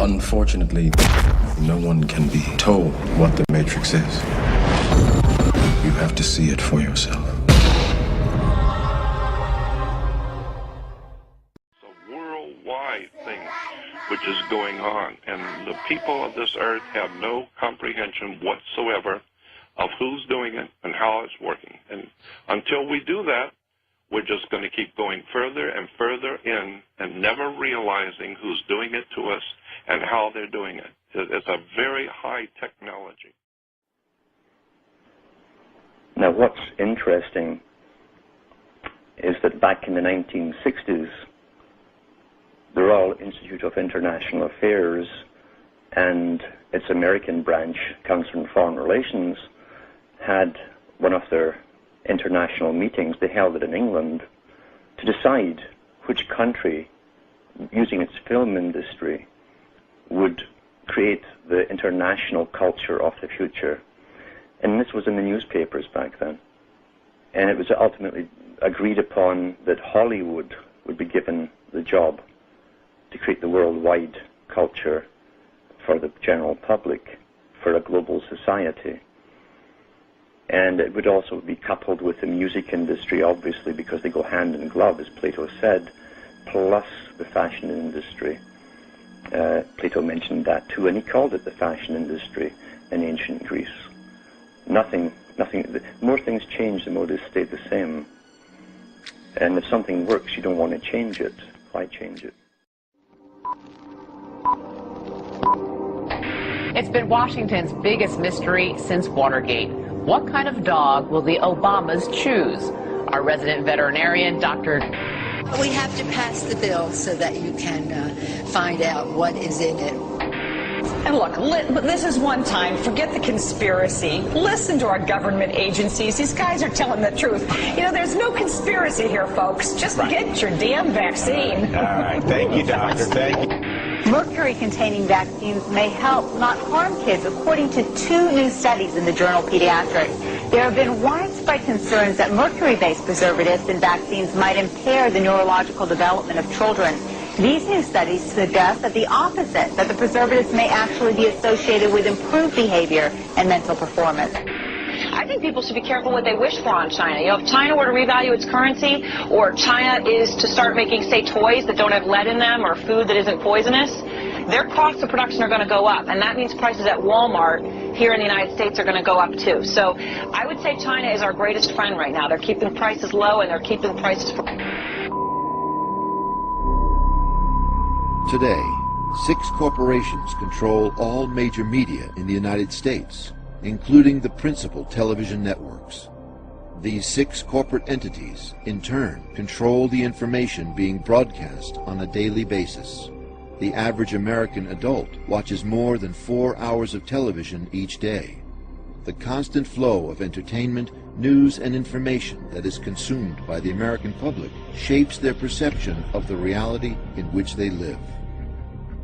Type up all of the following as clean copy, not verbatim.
Unfortunately, no one can be told what the Matrix is. You have to see it for yourself. It's a worldwide thing which is going on, and the people of this earth have no comprehension whatsoever of who's doing it and how it's working. And until we do that, we're just going to keep going further and further in and never realizing who's doing it to us and how they're doing it. It's a very high technology. Now, what's interesting is that back in the 1960s, the Royal Institute of International Affairs and its American branch, Council on Foreign Relations, had one of their international meetings. They held it in England to decide which country, using its film industry, would create the international culture of the future. And this was in the newspapers back then. And it was ultimately agreed upon that Hollywood would be given the job to create the worldwide culture for the general public, for a global society. And it would also be coupled with the music industry, obviously, because they go hand in glove, as Plato said, plus the fashion industry. Plato mentioned that too, and he called it the fashion industry in ancient Greece. More things change than more they stay the same. And if something works, you don't want to change it. Why change it? It's been Washington's biggest mystery since Watergate. What kind of dog will the Obamas choose? Our resident veterinarian, Dr. We have to pass the bill so that you can find out what is in it. And look, this is one time. Forget the conspiracy. Listen to our government agencies. These guys are telling the truth. You know, there's no conspiracy here, folks. Just get your damn vaccine. All right. Thank you, doctor. Thank you. Mercury-containing vaccines may help, not harm kids, according to 2 new studies in the journal Pediatrics. There have been widespread concerns that mercury-based preservatives in vaccines might impair the neurological development of children. These new studies suggest that the opposite, that the preservatives may actually be associated with improved behavior and mental performance. I think people should be careful what they wish for on China. You know, if China were to revalue its currency, or China is to start making, say, toys that don't have lead in them or food that isn't poisonous, their costs of production are going to go up. And that means prices at Walmart here in the United States are going to go up, too. So I would say China is our greatest friend right now. They're keeping prices low, and they're keeping prices for... Today, 6 corporations control all major media in the United States, including the principal television networks. These 6 corporate entities, in turn, control the information being broadcast on a daily basis. The average American adult watches more than 4 hours of television each day. The constant flow of entertainment, news, and information that is consumed by the American public shapes their perception of the reality in which they live.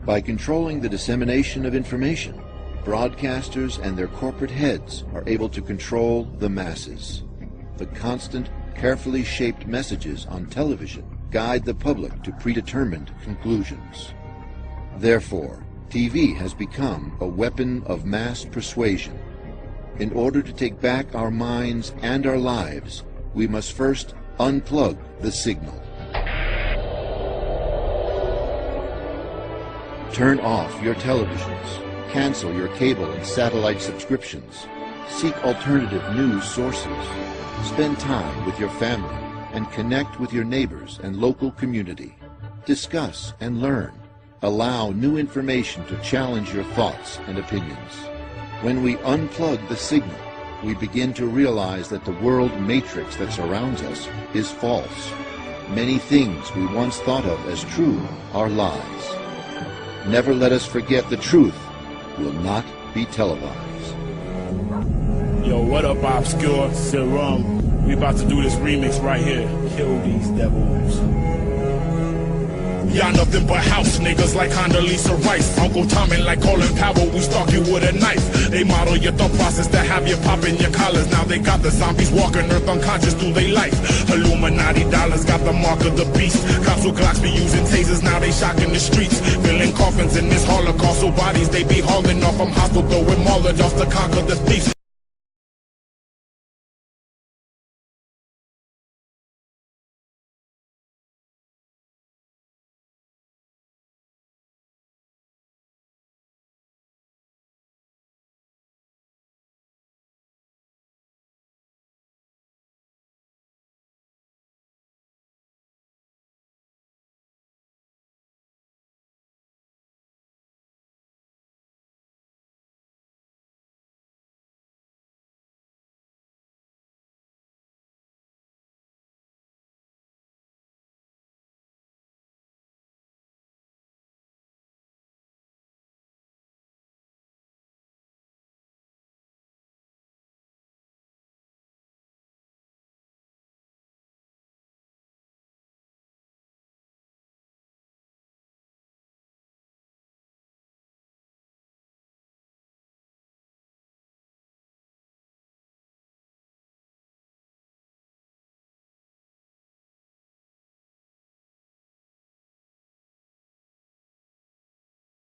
By controlling the dissemination of information, broadcasters and their corporate heads are able to control the masses. The constant, carefully shaped messages on television guide the public to predetermined conclusions. Therefore, TV has become a weapon of mass persuasion. In order to take back our minds and our lives, we must first unplug the signal. Turn off your televisions. Cancel your cable and satellite subscriptions. Seek alternative news sources. Spend time with your family and connect with your neighbors and local community. Discuss and learn. Allow new information to challenge your thoughts and opinions. When we unplug the signal, we begin to realize that the world matrix that surrounds us is false. Many things we once thought of as true are lies. Never let us forget the truth will not be televised. Yo, what up, Obscure? Serum. We about to do this remix right here. Kill these devils. Y'all nothing but house niggas like Condoleezza Rice. Uncle Tommy like Colin Powell, we stalk you with a knife. They model your thought process to have you popping your collars. Now they got the zombies walking earth unconscious through their life. Illuminati dollars got the mark of the beast. Cops with Glocks be using tasers, now they shocking the streets. Filling coffins in this Holocaust. So bodies they be hauling off. I'm hostile though with Molotovs to conquer the thief.